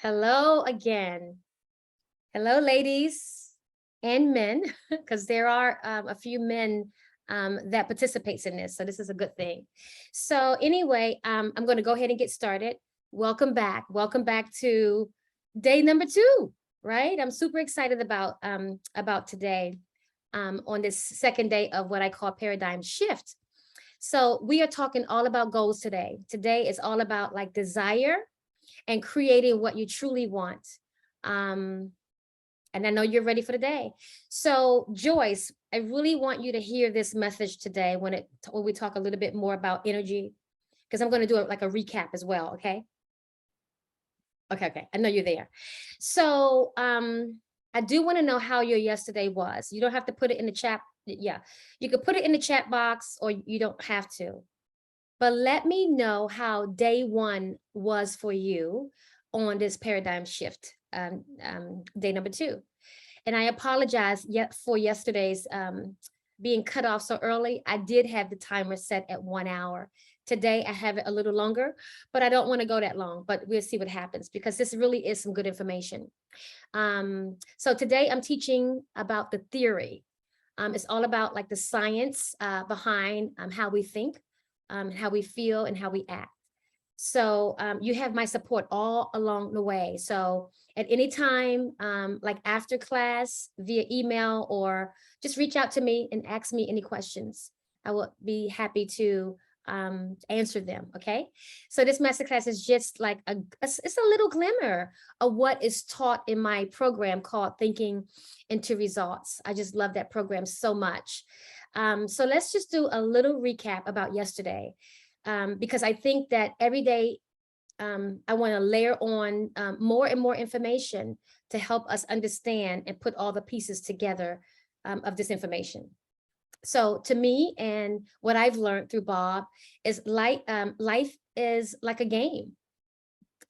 Hello again. Hello, ladies and men, because there are a few men that participates in this. So this is a good thing. So anyway, I'm going to go ahead and get started. Welcome back. Welcome back to day number 2, right? I'm super excited about today on this second day of what I call paradigm shift. So we are talking all about goals today. Today is all about like desire and creating what you truly want. Um, and I know you're ready for the day. So Joyce, I really want you to hear this message today when we talk a little bit more about energy, because I'm going to do it like a recap as well. Okay. Okay. I know you're there. So I do want to know how your yesterday was. You don't have to put it in the chat. Yeah, you could put it in the chat box or you don't have to. But let me know how day 1 was for you on this paradigm shift, day number 2. And I apologize yet for yesterday's being cut off so early. I did have the timer set at 1 hour. Today I have it a little longer, but I don't want to go that long, but we'll see what happens because this really is some good information. So today I'm teaching about the theory. It's all about like the science behind how we think, how we feel and how we act. So you have my support all along the way. So at any time, like after class, via email, or just reach out to me and ask me any questions. I will be happy to answer them. Okay. So this masterclass is just like it's a little glimmer of what is taught in my program called Thinking into Results. I just love that program so much. So let's just do a little recap about yesterday, because I think that every day I want to layer on more and more information to help us understand and put all the pieces together of this information. So to me, and what I've learned through Bob is life is like a game.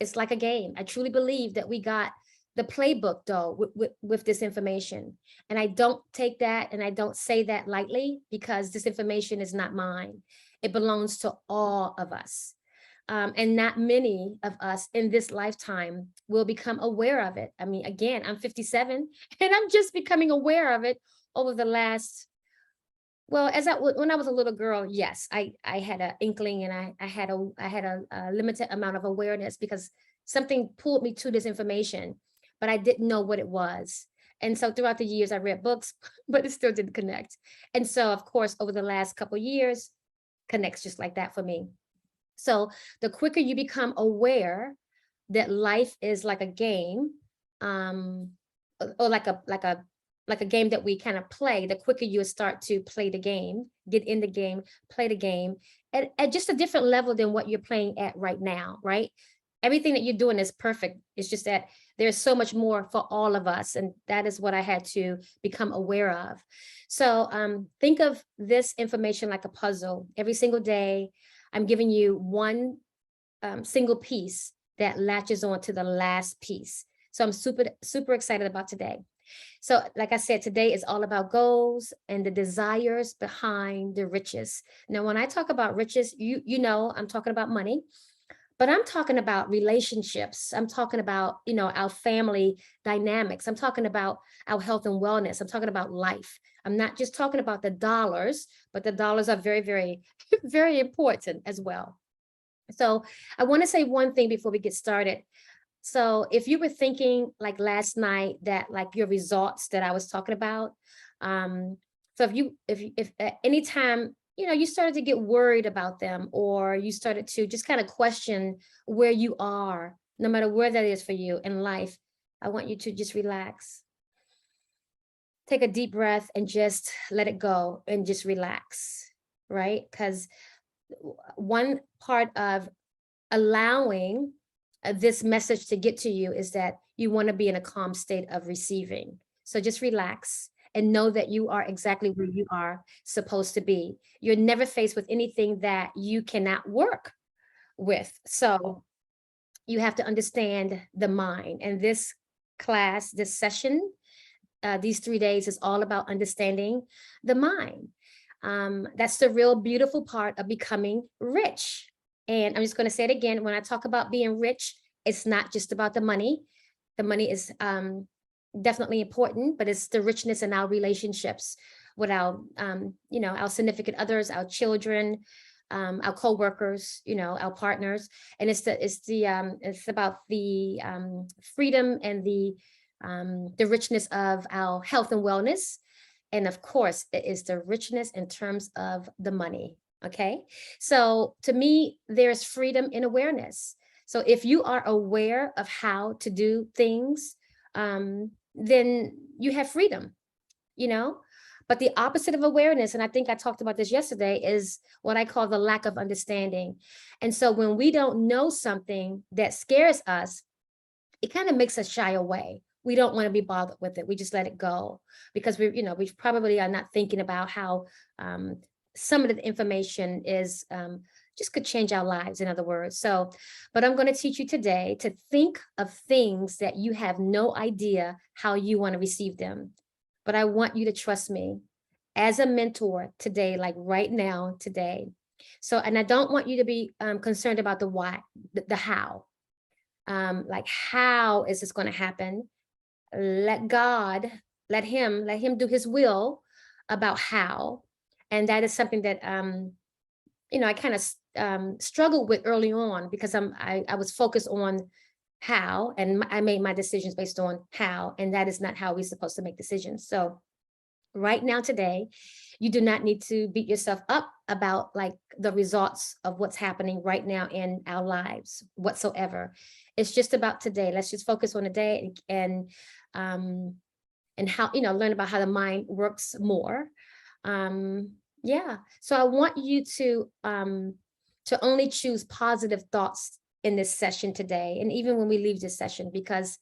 It's like a game. I truly believe that we got the playbook though with this information. And I don't take that and I don't say that lightly because this information is not mine. It belongs to all of us. And not many of us in this lifetime will become aware of it. I mean, again, I'm 57 and I'm just becoming aware of it over the last, well, when I was a little girl, yes, I had an inkling and I had a limited amount of awareness because something pulled me to this information, but I didn't know what it was. And so throughout the years, I read books, but it still didn't connect. And so, of course, over the last couple of years, connects just like that for me. So the quicker you become aware that life is like a game, or like a game that we kind of play, the quicker you start to play the game, get in the game, play the game at just a different level than what you're playing at right now, right? Everything that you're doing is perfect. It's just that there's so much more for all of us. And that is what I had to become aware of. So think of this information like a puzzle. Every single day, I'm giving you one single piece that latches on to the last piece. So I'm super excited about today. So like I said, today is all about goals and the desires behind the riches. Now, when I talk about riches, you know, I'm talking about money, but I'm talking about relationships. I'm talking about, you know, our family dynamics. I'm talking about our health and wellness. I'm talking about life. I'm not just talking about the dollars, but the dollars are very, very, very important as well. So I want to say one thing before we get started. So if you were thinking like last night that like your results that I was talking about, so if at any time, you know, you started to get worried about them or you started to just kind of question where you are, no matter where that is for you in life, I want you to just relax. Take a deep breath and just let it go and just relax, right? Because one part of allowing this message to get to you is that you want to be in a calm state of receiving. So just relax and know that you are exactly where you are supposed to be. You're never faced with anything that you cannot work with. So you have to understand the mind. And this class, this session, these 3 days is all about understanding the mind. That's the real beautiful part of becoming rich. And I'm just going to say it again. When I talk about being rich, it's not just about the money. The money is definitely important, but it's the richness in our relationships with our, our significant others, our children, our co-workers, our partners. And it's about the freedom and the richness of our health and wellness. And of course, it is the richness in terms of the money. Okay. So to me, there's freedom in awareness. So if you are aware of how to do things, then you have freedom, But the opposite of awareness, and I think I talked about this yesterday, is what I call the lack of understanding. And so when we don't know something that scares us, it kind of makes us shy away. We don't want to be bothered with it. We just let it go because we probably are not thinking about how some of the information is just could change our lives, in other words. So, but I'm going to teach you today to think of things that you have no idea how you want to receive them. But I want you to trust me as a mentor today, like right now, today. So, and I don't want you to be concerned about the why, the how. Like, how is this going to happen? Let God, let him do his will about how. And that is something that, I kind of struggled with early on because I was focused on how, and I made my decisions based on how, and that is not how we're supposed to make decisions. So right now, today, you do not need to beat yourself up about like the results of what's happening right now in our lives whatsoever. It's just about today. Let's just focus on the day and how, learn about how the mind works more. Yeah. So I want you to only choose positive thoughts in this session today. And even when we leave this session, because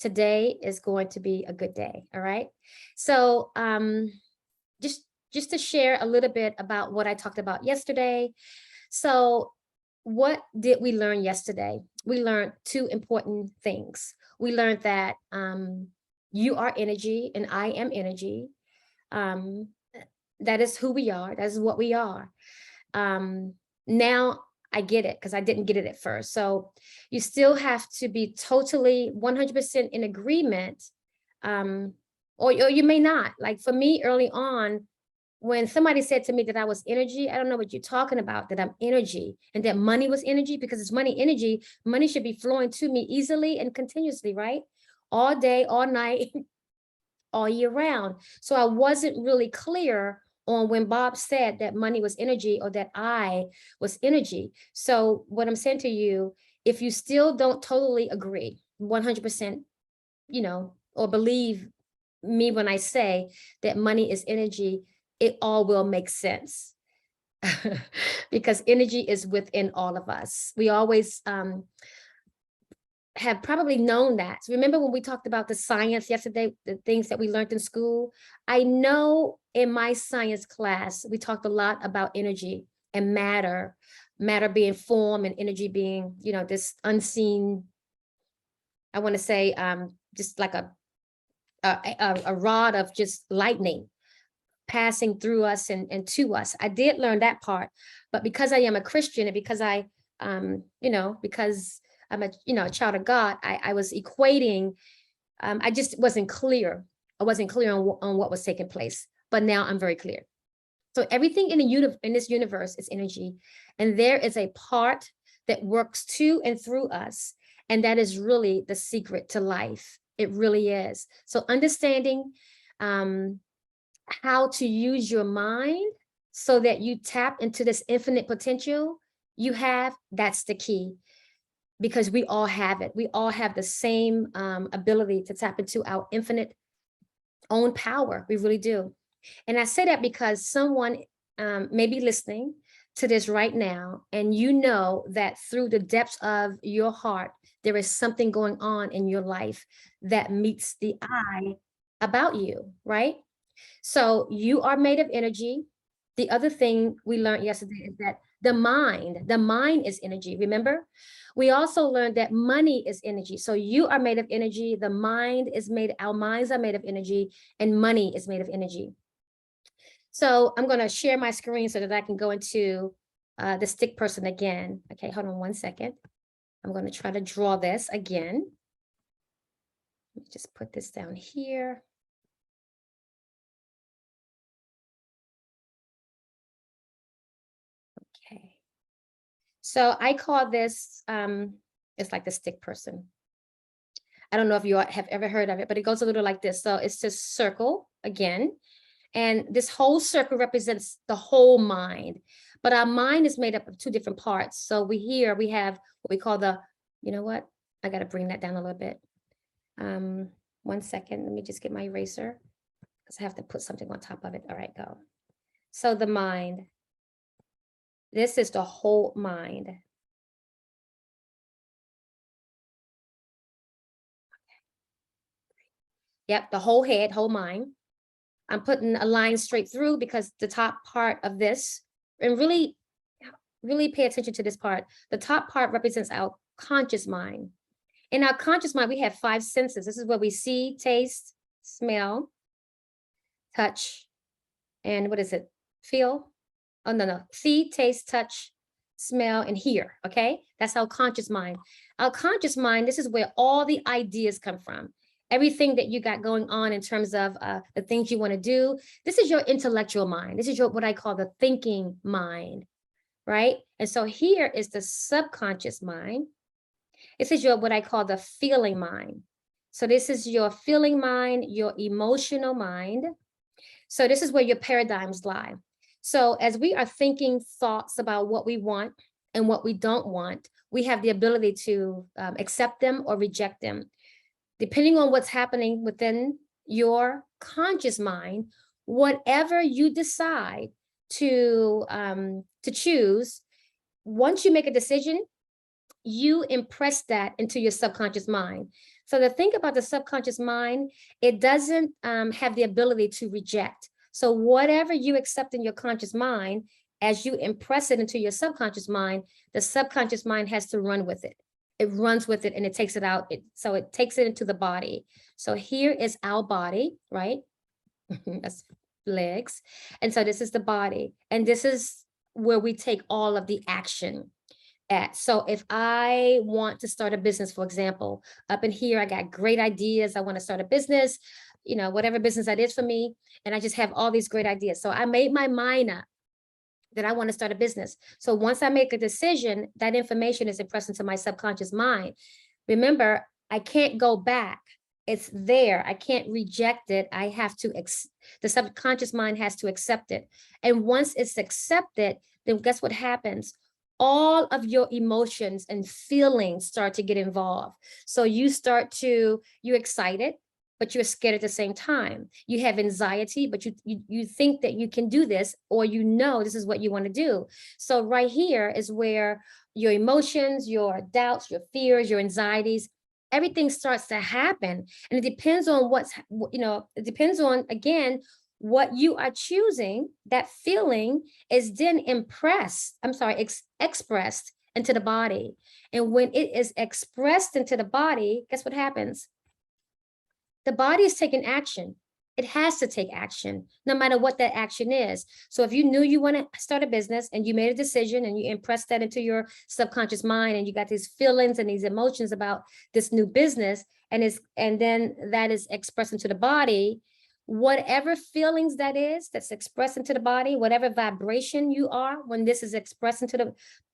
today is going to be a good day. All right. So just to share a little bit about what I talked about yesterday. So what did we learn yesterday? We learned two important things. We learned that you are energy and I am energy. That is who we are. That is what we are. Now I get it because I didn't get it at first. So you still have to be totally 100% in agreement, or you may not. Like for me early on, when somebody said to me that I was energy, I don't know what you're talking about, that I'm energy and that money was energy, because it's money energy. Money should be flowing to me easily and continuously, right? All day, all night, all year round. So I wasn't really clear on when Bob said that money was energy or that I was energy. So what I'm saying to you, if you still don't totally agree 100%, or believe me when I say that money is energy, it all will make sense. Because energy is within all of us. We always have probably known that. So remember when we talked about the science yesterday, the things that we learned in school? I know in my science class, we talked a lot about energy and matter being form and energy being, this unseen, I want to say, just like a rod of just lightning passing through us and to us. I did learn that part, but because I am a Christian and because because I'm a child of God, I was equating, I just wasn't clear. I wasn't clear on what was taking place, but now I'm very clear. So everything in this universe is energy, and there is a part that works to and through us, and that is really the secret to life. It really is. So understanding how to use your mind so that you tap into this infinite potential you have, that's the key. Because we all have it. We all have the same ability to tap into our infinite own power. We really do. And I say that because someone may be listening to this right now, and you know that through the depths of your heart, there is something going on in your life that meets the eye about you, right? So you are made of energy. The other thing we learned yesterday is that the mind is energy. Remember, we also learned that money is energy. So you are made of energy. Our minds are made of energy, and money is made of energy. So I'm going to share my screen so that I can go into the stick person again. Okay, hold on one second. I'm going to try to draw this again. Let me just put this down here. Okay. So I call this, it's like the stick person. I don't know if you have ever heard of it, but it goes a little like this. So it's just circle again. And this whole circle represents the whole mind. But our mind is made up of two different parts. So we have what we call the, you know what? I got to bring that down a little bit. 1 second. Let me just get my eraser because I have to put something on top of it. All right, go. So the mind. This is the whole mind. Yep, the whole head, whole mind. I'm putting a line straight through because the top part of this, and really pay attention to this part. The top part represents our conscious mind. In our conscious mind, we have 5 senses. This is what we see, taste, smell, touch, and what is it? Feel? Oh, no. See, taste, touch, smell, and hear, okay? That's our conscious mind. Our conscious mind, this is where all the ideas come from. Everything that you got going on in terms of the things you want to do. This is your intellectual mind. This is your what I call the thinking mind, right? And so here is the subconscious mind. This is your what I call the feeling mind. So this is your feeling mind, your emotional mind. So this is where your paradigms lie. So as we are thinking thoughts about what we want and what we don't want, we have the ability to accept them or reject them. Depending on what's happening within your conscious mind, whatever you decide to choose, once you make a decision, you impress that into your subconscious mind. So the thing about the subconscious mind, it doesn't have the ability to reject. So whatever you accept in your conscious mind, as you impress it into your subconscious mind, the subconscious mind has to run with it. It runs with it and it takes it out. So it takes it into the body. So here is our body, right? That's legs. And so this is the body. And this is where we take all of the action at. So if I want to start a business, for example, up in here, I got great ideas. I want to start a business, you know, whatever business that is for me. And I just have all these great ideas. So I made my mind up that I want to start a business. So once I make a decision, that information is impressed into my subconscious mind. Remember, I can't go back. It's there. I can't reject it. I have to, the subconscious mind has to accept it. And once it's accepted, then guess what happens? All of your emotions and feelings start to get involved. So you're excited, but you're scared at the same time. You have anxiety, but you think that you can do this, or you know this is what you want to do. So right here is where your emotions, your doubts, your fears, your anxieties, everything starts to happen. And it depends on it depends on, again, what you are choosing. That feeling is then expressed into the body. And when it is expressed into the body, guess what happens? The body is taking action. It has to take action, no matter what that action is. So if you knew you want to start a business and you made a decision and you impressed that into your subconscious mind and you got these feelings and these emotions about this new business, and then that is expressed into the body, whatever feelings that's expressed into the body, whatever vibration you are, when this is expressed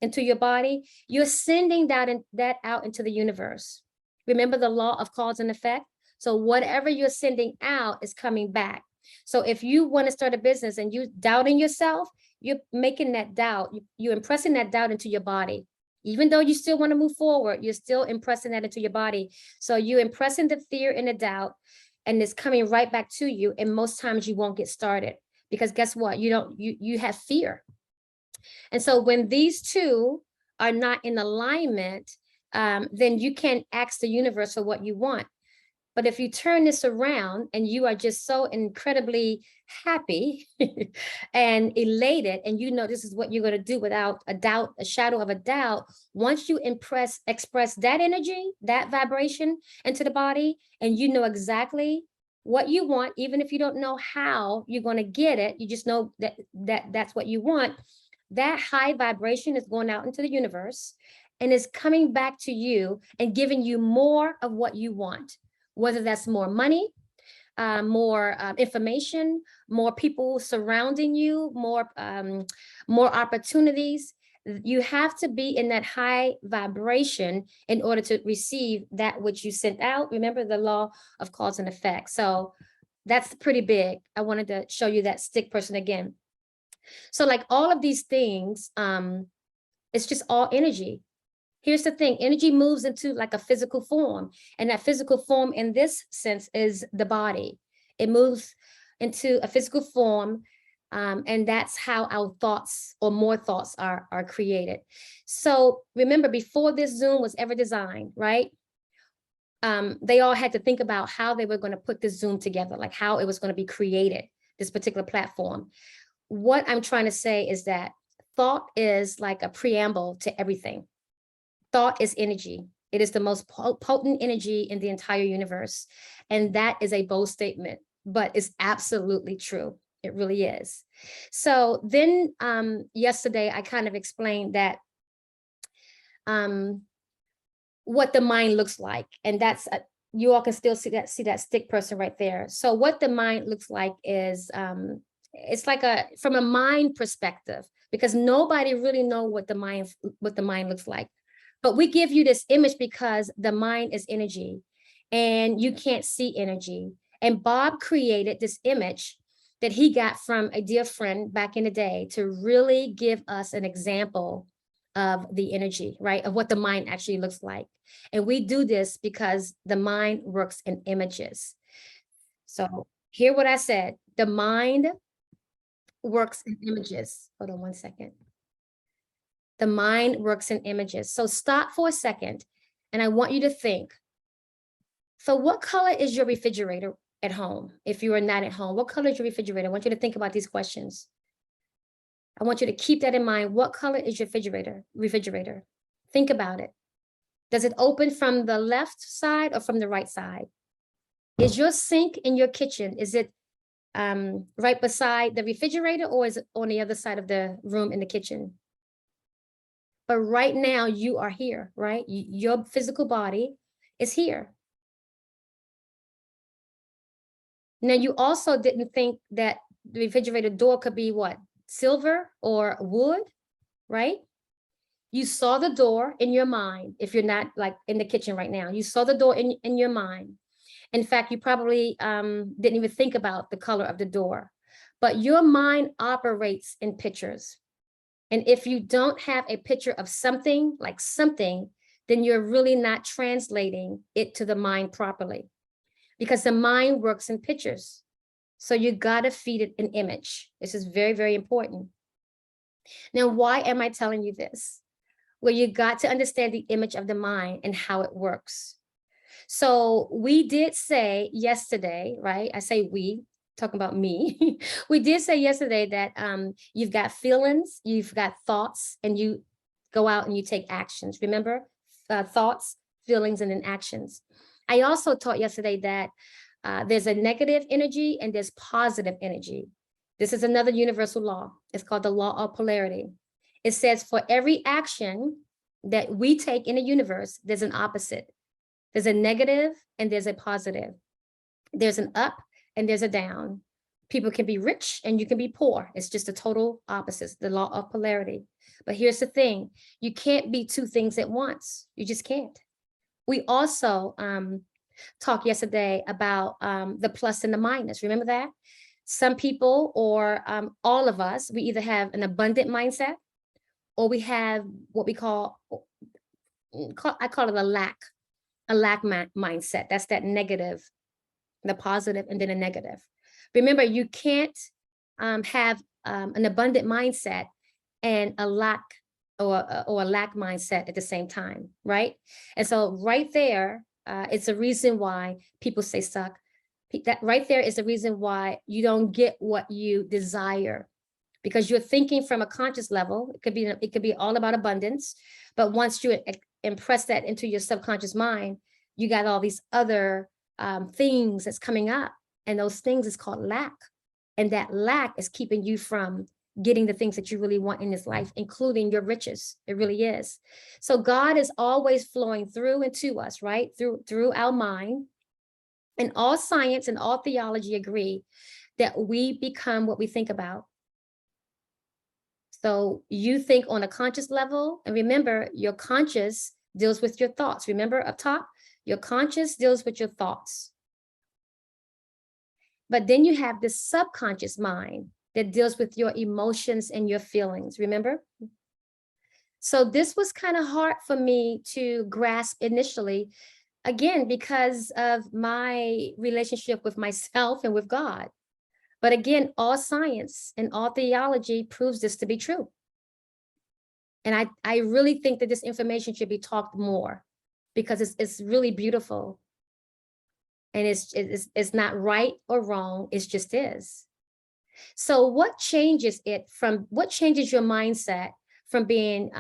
into your body, you're sending that out into the universe. Remember the law of cause and effect? So whatever you're sending out is coming back. So if you want to start a business and you doubting yourself, you're making that doubt, you're impressing that doubt into your body. Even though you still want to move forward, you're still impressing that into your body. So you're impressing the fear and the doubt, and it's coming right back to you. And most times you won't get started because guess what? You have fear. And so when these two are not in alignment, then you can't ask the universe for what you want. But if you turn this around and you are just so incredibly happy and elated, and you know this is what you're going to do without a doubt, a shadow of a doubt, once you express that energy, that vibration into the body, and you know exactly what you want, even if you don't know how you're going to get it, you just know that's what you want. That high vibration is going out into the universe, and it's coming back to you and giving you more of what you want, whether that's more money, more information, more people surrounding you, more opportunities. You have to be in that high vibration in order to receive that which you sent out. Remember the law of cause and effect. So that's pretty big. I wanted to show you that stick person again. So like all of these things, it's just all energy. Here's the thing, energy moves into like a physical form, and that physical form in this sense is the body. It moves into a physical form, and that's how our thoughts or more thoughts are created. So remember, before this Zoom was ever designed, right? They all had to think about how they were going to put this Zoom together, like how it was going to be created, this particular platform. What I'm trying to say is that thought is like a preamble to everything. Thought is energy. It is the most potent energy in the entire universe. And that is a bold statement, but it's absolutely true. It really is. So then yesterday, I kind of explained that what the mind looks like. And that's, you all can still see that stick person right there. So what the mind looks like is, it's like from a mind perspective, because nobody really know what the mind looks like. But we give you this image because the mind is energy and you can't see energy. And Bob created this image that he got from a dear friend back in the day to really give us an example of the energy, right? Of what the mind actually looks like. And we do this because the mind works in images. So hear what I said. The mind works in images. Hold on one second. The mind works in images. So stop for a second, and I want you to think. So what color is your refrigerator at home? If you are not at home, what color is your refrigerator? I want you to think about these questions. I want you to keep that in mind. What color is your refrigerator? Think about it. Does it open from the left side or from the right side? Is your sink in your kitchen, is it right beside the refrigerator, or is it on the other side of the room in the kitchen? But right now you are here, right? Your physical body is here. Now, you also didn't think that the refrigerator door could be what? Silver or wood, right? You saw the door in your mind. If you're not like in the kitchen right now, you saw the door in your mind. In fact, you probably didn't even think about the color of the door, but your mind operates in pictures. And if you don't have a picture of something, like something, then you're really not translating it to the mind properly, because the mind works in pictures. So you gotta feed it an image. This is very, very important. Now, why am I telling you this? Well, you got to understand the image of the mind and how it works. So we did say yesterday, right? I say we, talking about me. We did say yesterday that you've got feelings, you've got thoughts, and you go out and you take actions. Remember, thoughts, feelings, and then actions. I also taught yesterday that there's a negative energy and there's positive energy. This is another universal law. It's called the law of polarity. It says for every action that we take in the universe, there's an opposite. There's a negative and there's a positive. There's an up and there's a down. People can be rich and you can be poor. It's just the total opposites, the law of polarity. But here's the thing, you can't be two things at once. You just can't. We also talked yesterday about the plus and the minus. Remember that? Some people, or all of us, we either have an abundant mindset or we have what we call I call it a lack mindset. That's that negative, the positive, and then a negative. Remember, you can't have an abundant mindset and a lack or a lack mindset at the same time, right? And so right there, it's a reason why people stay stuck. That right there is the reason why you don't get what you desire, because you're thinking from a conscious level. It could be all about abundance, but once you impress that into your subconscious mind, you got all these other things that's coming up, and those things is called lack, and that lack is keeping you from getting the things that you really want in this life, including your riches. It really is. So God is always flowing through and to us, right? Through our mind. And all science and all theology agree that we become what we think about. So you think on a conscious level, and remember, your conscious deals with your thoughts. Remember up top, your conscious deals with your thoughts. But then you have this subconscious mind that deals with your emotions and your feelings, remember? So this was kind of hard for me to grasp initially, again, because of my relationship with myself and with God. But again, all science and all theology proves this to be true. And I really think that this information should be talked more, because it's really beautiful. And it's not right or wrong, it just is. So what changes your mindset from being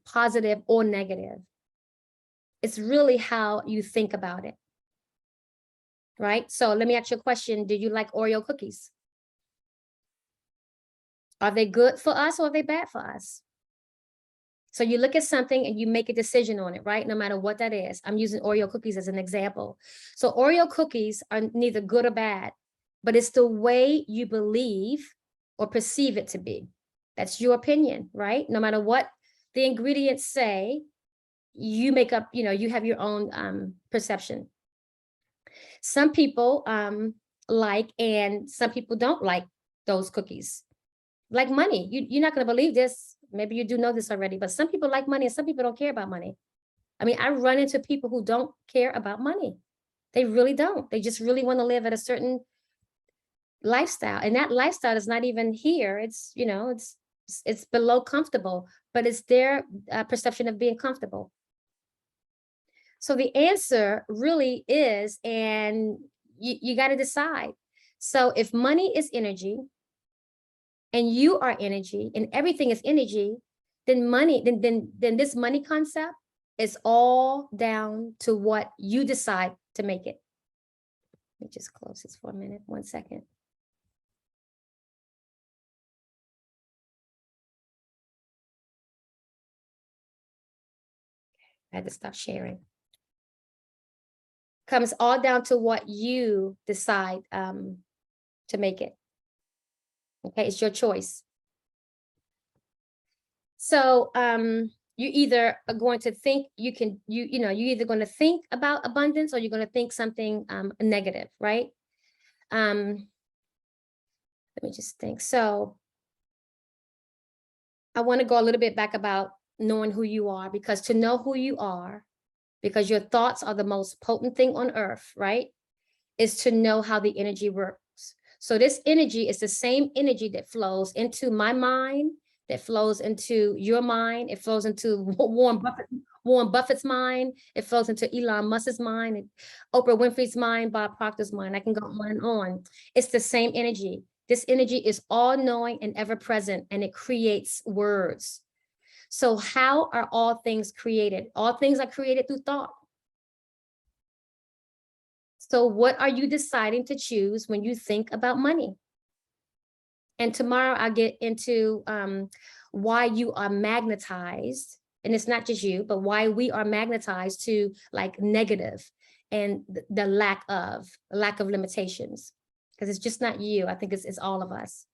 positive or negative? It's really how you think about it, right? So let me ask you a question. Do you like Oreo cookies? Are they good for us or are they bad for us? So you look at something and you make a decision on it, right? No matter what that is. I'm using Oreo cookies as an example. So Oreo cookies are neither good or bad, but it's the way you believe or perceive it to be. That's your opinion, right? No matter what the ingredients say, you make up, you have your own perception. Some people like, and some people don't like those cookies. Like money, you're not going to believe this. Maybe you do know this already, but some people like money and some people don't care about money. I mean, I run into people who don't care about money. They really don't. They just really want to live at a certain lifestyle. And that lifestyle is not even here. It's, it's below comfortable, but it's their perception of being comfortable. So the answer really is, and you got to decide. So if money is energy, and you are energy, and everything is energy, then then this money concept is all down to what you decide to make it. Let me just close this for a minute, 1 second. I had to stop sharing. Comes all down to what you decide to make it. Okay, it's your choice. So you either are going to think you're either going to think about abundance, or you're going to think something negative, right? Let me just think. So I want to go a little bit back about knowing who you are, because to know who you are, because your thoughts are the most potent thing on earth, right? Is to know how the energy works. So this energy is the same energy that flows into my mind, that flows into your mind. It flows into Warren Buffett's mind. It flows into Elon Musk's mind, Oprah Winfrey's mind, Bob Proctor's mind. I can go on and on. It's the same energy. This energy is all knowing and ever present, and it creates words. So how are all things created? All things are created through thought. So what are you deciding to choose when you think about money? And tomorrow I'll get into why you are magnetized, and it's not just you, but why we are magnetized to like negative and the lack of limitations, because it's just not you. I think it's all of us.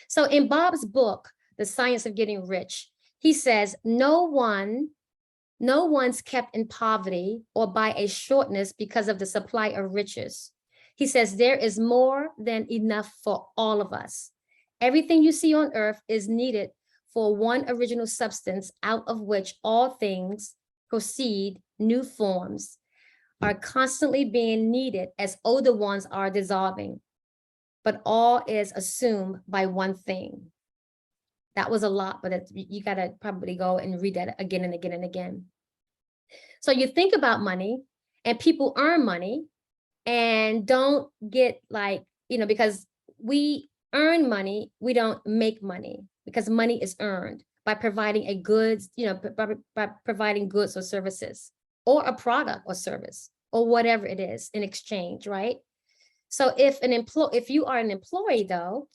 So in Bob's book, The Science of Getting Rich, he says, no one's kept in poverty or by a shortness because of the supply of riches. He says there is more than enough for all of us. Everything you see on earth is needed for one original substance, out of which all things proceed. New forms are constantly being needed as older ones are dissolving, but all is assumed by one thing. That was a lot, but you got to probably go and read that again and again and again. So you think about money, and people earn money and don't get like, because we earn money, we don't make money, because money is earned by providing a goods, by providing goods or services, or a product or service, or whatever it is in exchange, right? So if you are an employee though,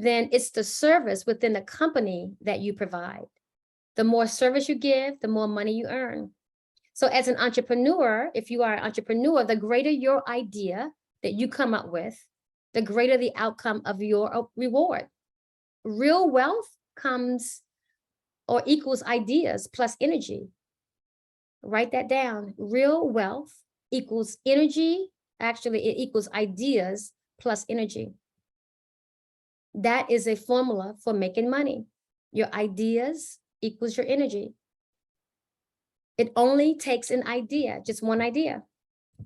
then it's the service within the company that you provide. The more service you give, the more money you earn. So as an entrepreneur, if you are an entrepreneur, the greater your idea that you come up with, the greater the outcome of your reward. Real wealth comes or equals ideas plus energy. Write that down. Real wealth equals energy. Actually, it equals ideas plus energy. That is a formula for making money. Your ideas equals your energy. It only takes an idea, just one idea.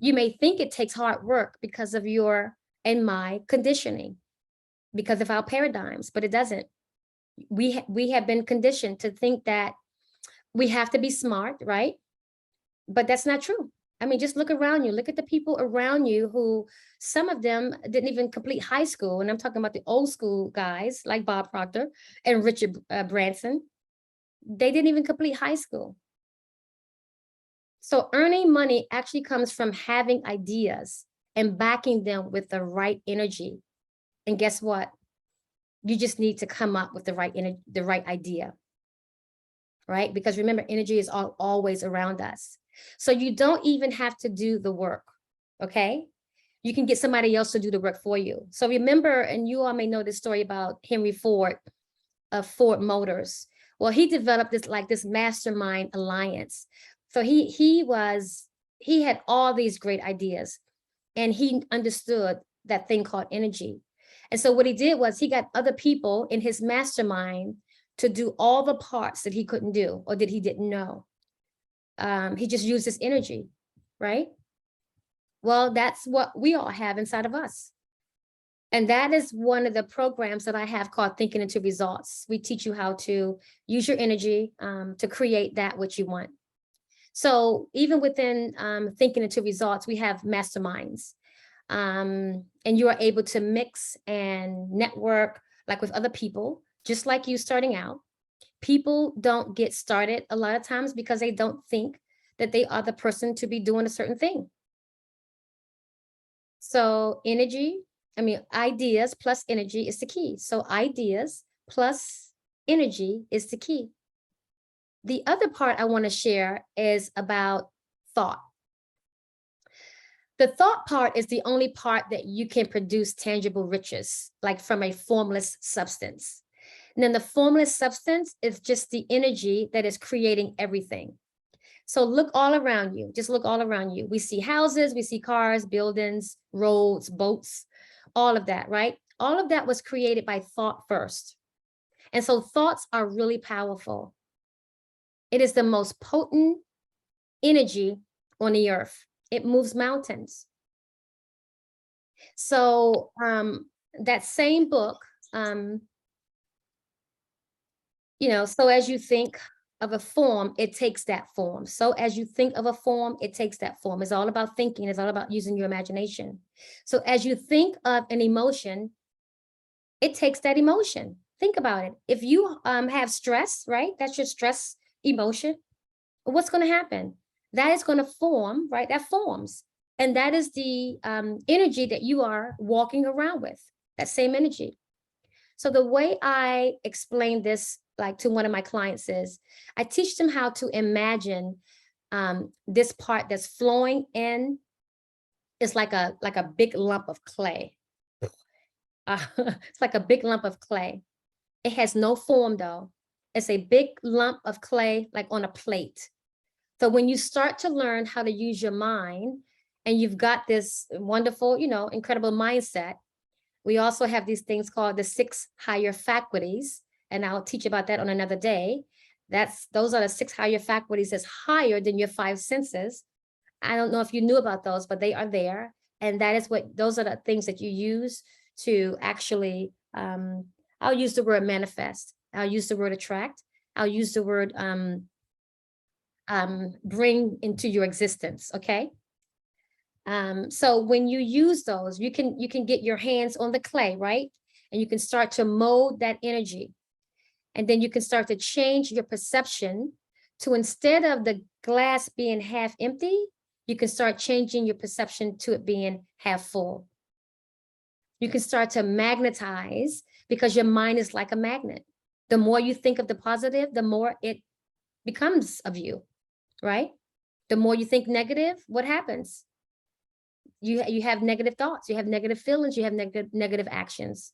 You may think it takes hard work because of your and my conditioning, because of our paradigms, but it doesn't. We have been conditioned to think that we have to be smart, right? But that's not true. I mean, just look around you. Look at the people around you who, some of them didn't even complete high school. And I'm talking about the old school guys like Bob Proctor and Richard Branson. They didn't even complete high school. So earning money actually comes from having ideas and backing them with the right energy. And guess what? You just need to come up with the right idea, right? Because remember, energy is always around us. So you don't even have to do the work, okay? You can get somebody else to do the work for you. So remember, and you all may know this story about Henry Ford of Ford Motors. Well, he developed this mastermind alliance. So he had all these great ideas, and he understood that thing called energy. And so what he did was he got other people in his mastermind to do all the parts that he couldn't do or that he didn't know. He just used his energy, right? Well, that's what we all have inside of us. And that is one of the programs that I have called Thinking into Results. We teach you how to use your energy to create that which you want. So even within Thinking into Results, we have masterminds. And you are able to mix and network like with other people, just like you starting out. People don't get started a lot of times because they don't think that they are the person to be doing a certain thing. So ideas plus energy is the key. So ideas plus energy is the key. The other part I want to share is about thought. The thought part is the only part that you can produce tangible riches, like from a formless substance. And then the formless substance is just the energy that is creating everything. So look all around you, just look all around you. We see houses, we see cars, buildings, roads, boats, all of that, right? All of that was created by thought first. And so thoughts are really powerful. It is the most potent energy on the earth. It moves mountains. So that same book, so as you think of a form, it takes that form. So as you think of a form, it takes that form. It's all about thinking. It's all about using your imagination. So as you think of an emotion, it takes that emotion. Think about it. If you have stress, right? That's your stress emotion. What's going to happen? That is going to form, right? That forms. And that is the energy that you are walking around with, that same energy. So the way I explain this, like to one of my clients, is I teach them how to imagine this part that's flowing in. It's like a big lump of clay. It's like a big lump of clay. It has no form though. It's a big lump of clay, like on a plate. So when you start to learn how to use your mind, and you've got this wonderful, incredible mindset, we also have these things called the 6 higher faculties, and I'll teach about that on another day. Those are the 6 higher faculties that's higher than your 5 senses. I don't know if you knew about those, but they are there. And those are the things that you use to actually, I'll use the word manifest. I'll use the word attract. I'll use the word bring into your existence, okay? So when you use those, you can get your hands on the clay, right? And you can start to mold that energy. And then you can start to change your perception to, instead of the glass being half empty, you can start changing your perception to it being half full. You can start to magnetize because your mind is like a magnet. The more you think of the positive, the more it becomes of you, right? The more you think negative, what happens? You have negative thoughts, you have negative feelings, you have negative actions.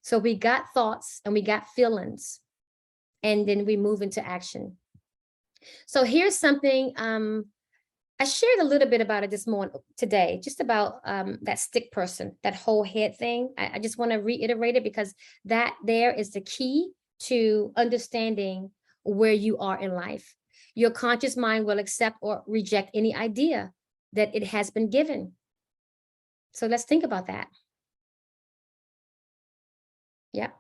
So we got thoughts and we got feelings, and then we move into action. So here's something, I shared a little bit about it this morning, today, just about that stick person, that whole head thing. I just want to reiterate it because that there is the key to understanding where you are in life. Your conscious mind will accept or reject any idea that it has been given. So let's think about that. Yeah.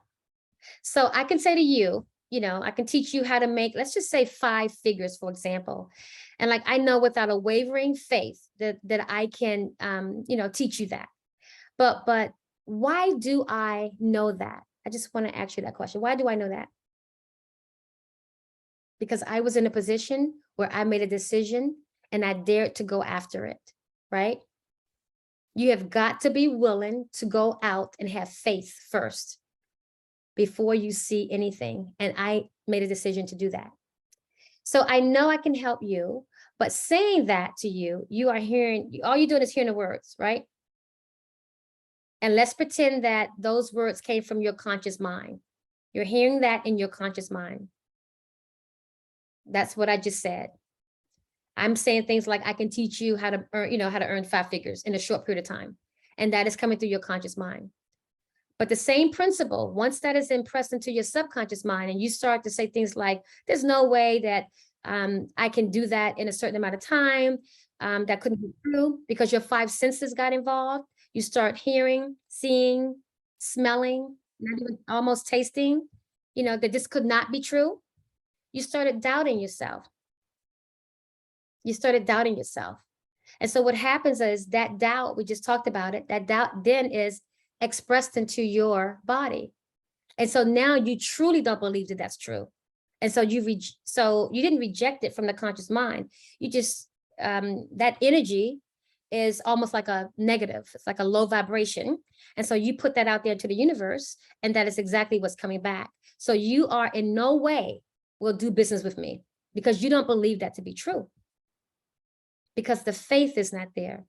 So I can say to you, I can teach you how to make, let's just say 5 figures, for example. And like, I know without a wavering faith that I can, teach you that. But why do I know that? I just want to ask you that question. Why do I know that? Because I was in a position where I made a decision and I dared to go after it, right? You have got to be willing to go out and have faith first before you see anything. And I made a decision to do that. So I know I can help you, but saying that to you, you are hearing, all you're doing is hearing the words, right? And let's pretend that those words came from your conscious mind. You're hearing that in your conscious mind. That's what I just said. I'm saying things like, I can teach you how to earn, how to earn 5 figures in a short period of time. And that is coming through your conscious mind. But the same principle, once that is impressed into your subconscious mind and you start to say things like, there's no way that I can do that in a certain amount of time, that couldn't be true, because your 5 senses got involved. You start hearing, seeing, smelling, not even almost tasting, that this could not be true. You started doubting yourself. You started doubting yourself. And so what happens is that doubt, we just talked about it, that doubt then is expressed into your body. And so now you truly don't believe that that's true. And so you didn't reject it from the conscious mind. You just, that energy is almost like a negative. It's like a low vibration. And so you put that out there to the universe, and that is exactly what's coming back. So you are in no way will do business with me because you don't believe that to be true. Because the faith is not there.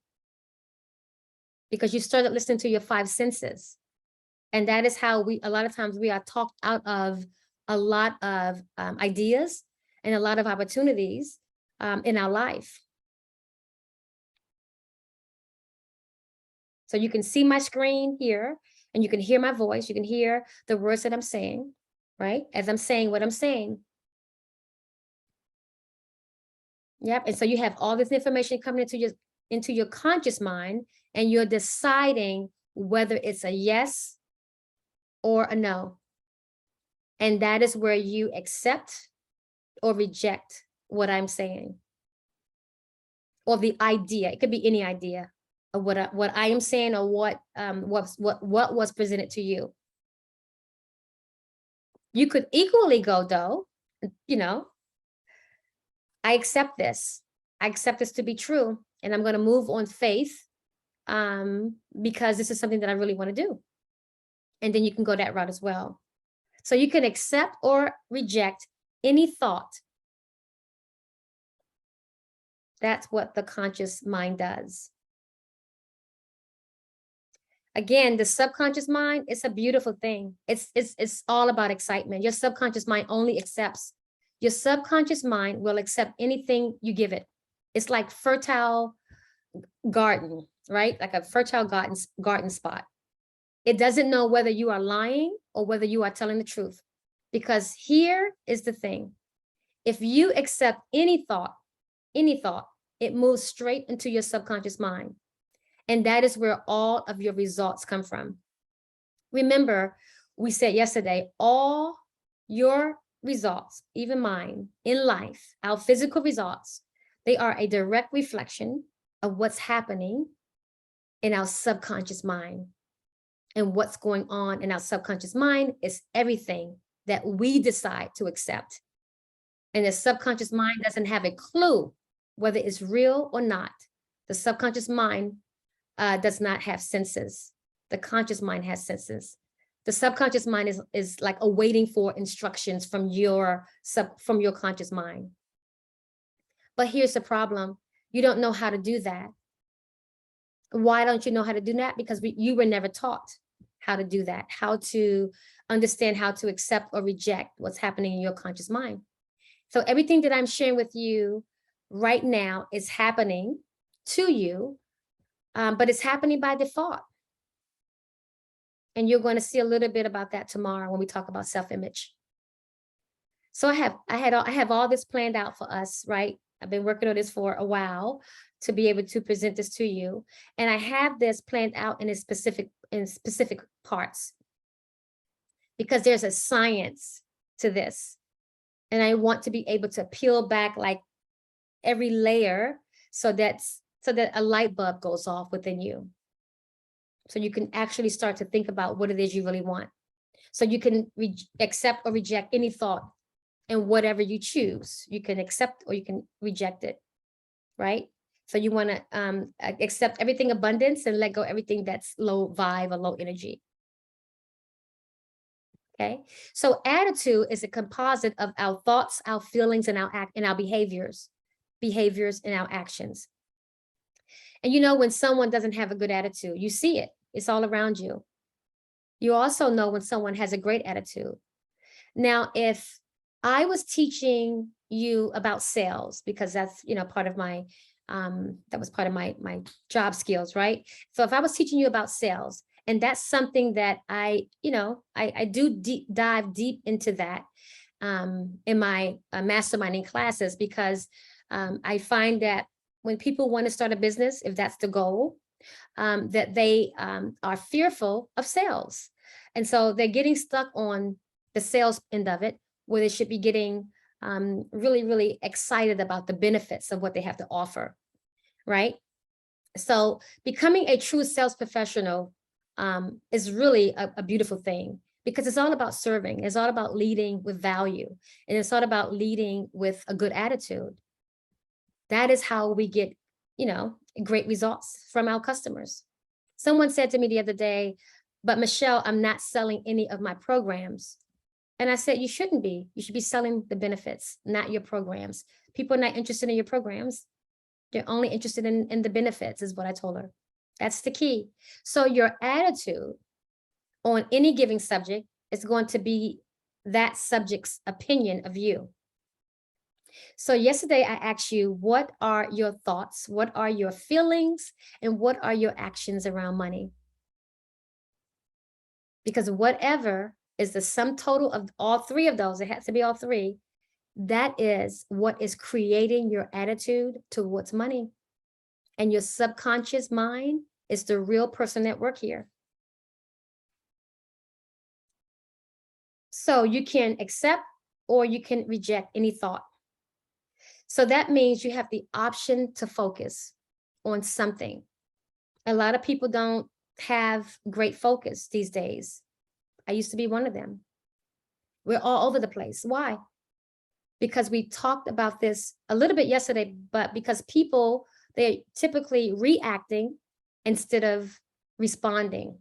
Because you started listening to your 5 senses. And that is how a lot of times we are talked out of a lot of ideas and a lot of opportunities in our life. So you can see my screen here, and you can hear my voice. You can hear the words that I'm saying, right? As I'm saying what I'm saying. Yep. And so you have all this information coming into your conscious mind, and you're deciding whether it's a yes or a no. And that is where you accept or reject what I'm saying, or the idea. It could be any idea of what I am saying, or what was presented to you. You could equally go, though, I accept this. I accept this to be true, and I'm going to move on faith because this is something that I really want to do. And then you can go that route as well. So you can accept or reject any thought. That's what the conscious mind does. Again, the subconscious mind, it's a beautiful thing. It's all about excitement. Your subconscious mind only accepts. Your subconscious mind will accept anything you give it. It's like fertile garden, right? Like a fertile garden spot. It doesn't know whether you are lying or whether you are telling the truth. Because here is the thing. If you accept any thought, it moves straight into your subconscious mind. And that is where all of your results come from. Remember, we said yesterday, all your results, even mine, in life, our physical results, they are a direct reflection of what's happening in our subconscious mind. And what's going on in our subconscious mind is everything that we decide to accept. And the subconscious mind doesn't have a clue whether it's real or not. The subconscious mind does not have senses. The conscious mind has senses. The subconscious mind is like awaiting for instructions from your conscious mind. But here's the problem. You don't know how to do that. Why don't you know how to do that? Because you were never taught how to do that, how to understand how to accept or reject what's happening in your conscious mind. So everything that I'm sharing with you right now is happening to you, but it's happening by default. And you're going to see a little bit about that tomorrow when we talk about self-image. So I have all this planned out for us, right? I've been working on this for a while to be able to present this to you. And I have this planned out in specific parts because there's a science to this. And I want to be able to peel back like every layer so that a light bulb goes off within you. So you can actually start to think about what it is you really want. So you can accept or reject any thought and whatever you choose. You can accept or you can reject it, right? So you want to accept everything abundance and let go everything that's low vibe or low energy. Okay, so attitude is a composite of our thoughts, our feelings, and our behaviors and our actions. And you know, when someone doesn't have a good attitude, you see it. It's all around you. You also know when someone has a great attitude. Now, if I was teaching you about sales, because that's, you know, part of my, that was part of my job skills, right? So if I was teaching you about sales, and that's something that I do dive deep into that in my masterminding classes, because I find that when people want to start a business, if that's the goal, that they are fearful of sales. And so they're getting stuck on the sales end of it, where they should be getting really, really excited about the benefits of what they have to offer, right? So becoming a true sales professional is really a beautiful thing, because it's all about serving. It's all about leading with value. And it's all about leading with a good attitude. That is how we get, you know, great results from our customers. Someone said to me the other day, but Michelle, I'm not selling any of my programs. And I said, you shouldn't be. You should be selling the benefits, not your programs. People are not interested in your programs. They're only interested in the benefits, is what I told her. That's the key. So your attitude on any given subject is going to be that subject's opinion of you. So yesterday I asked you, what are your thoughts? What are your feelings? And what are your actions around money? Because whatever is the sum total of all three of those, it has to be all three, that is what is creating your attitude towards money. And your subconscious mind is the real person at work here. So you can accept or you can reject any thought. So that means you have the option to focus on something. A lot of people don't have great focus these days. I used to be one of them. We're all over the place. Why? Because we talked about this a little bit yesterday, but because people, they're typically reacting instead of responding.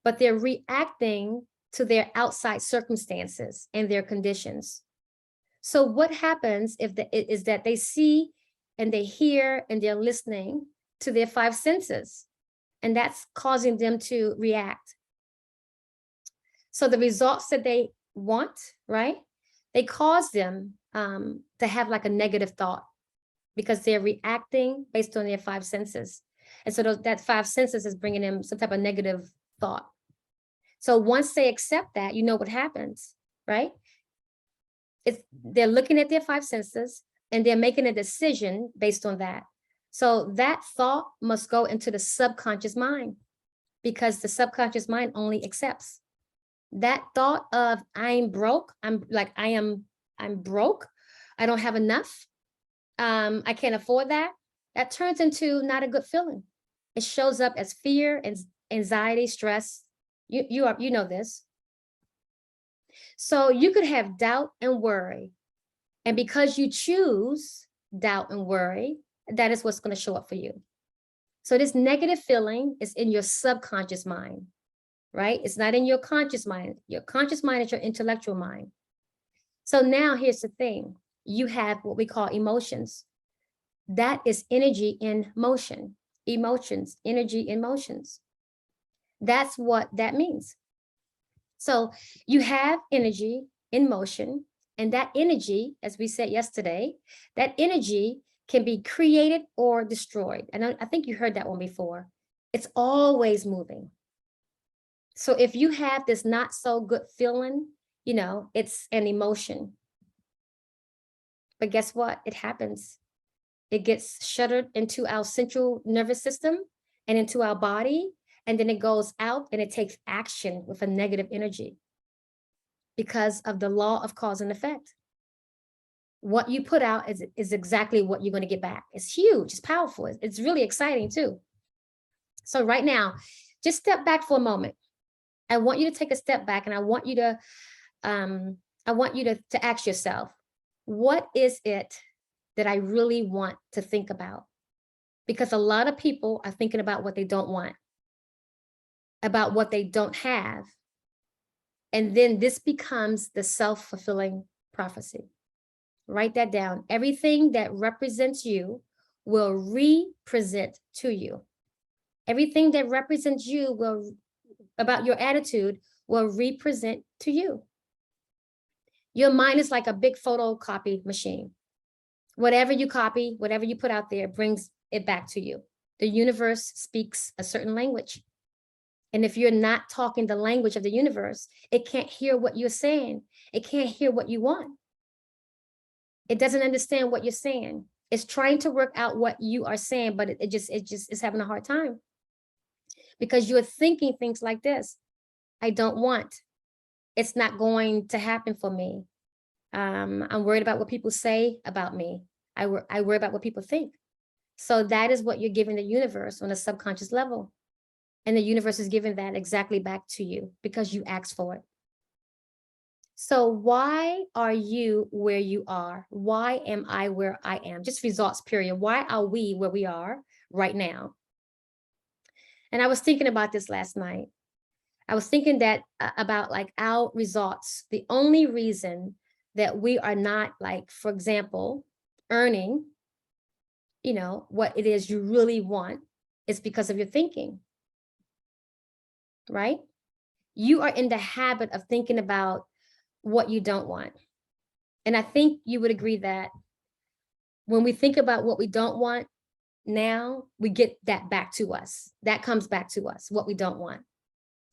But they're reacting to their outside circumstances and their conditions. So what happens is that they see and they hear and they're listening to their five senses, and that's causing them to react. So the results that they want, right? They cause them to have like a negative thought because they're reacting based on their five senses. And so that five senses is bringing them some type of negative thought. So once they accept that, you know what happens, right? They're looking at their five senses and they're making a decision based on that. So that thought must go into the subconscious mind, because the subconscious mind only accepts. That thought of I'm broke, I'm broke, I don't have enough, I can't afford that, that turns into not a good feeling. It shows up as fear and anxiety, stress. You know this. So you could have doubt and worry. And because you choose doubt and worry, that is what's going to show up for you. So this negative feeling is in your subconscious mind, right? It's not in your conscious mind. Your conscious mind is your intellectual mind. So now here's the thing. You have what we call emotions. That is energy in motion. Emotions, energy in motions. That's what that means. So you have energy in motion, and that energy, as we said yesterday, that energy can be created or destroyed. And I think you heard that one before. It's always moving. So if you have this not so good feeling, it's an emotion. But guess what? It happens. It gets shuttered into our central nervous system and into our body, and then it goes out and it takes action with a negative energy because of the law of cause and effect. What you put out is exactly what you're going to get back. It's huge. It's powerful. It's really exciting too. So right now, just step back for a moment. I want you to take a step back, and I want you to ask yourself, what is it that I really want to think about? Because a lot of people are thinking about what they don't want, about what they don't have. And then this becomes the self-fulfilling prophecy. Write that down. Everything that represents you will represent to you. Everything that represents you about your attitude will represent to you. Your mind is like a big photocopy machine. Whatever you copy, whatever you put out there brings it back to you. The universe speaks a certain language. And if you're not talking the language of the universe, it can't hear what you're saying. It can't hear what you want. It doesn't understand what you're saying. It's trying to work out what you are saying, but it just is having a hard time. Because you're thinking things like this. I don't want. It's not going to happen for me. I'm worried about what people say about me. I worry about what people think. So that is what you're giving the universe on a subconscious level. And the universe is giving that exactly back to you because you asked for it. So why are you where you are? Why am I where I am? Just results, period. Why are we where we are right now? And I was thinking about this last night. I was thinking that about like our results. The only reason that we are not, like, for example, earning, what it is you really want is because of your thinking, right? You are in the habit of thinking about what you don't want. And I think you would agree that when we think about what we don't want, now we get that back to us. That comes back to us, what we don't want.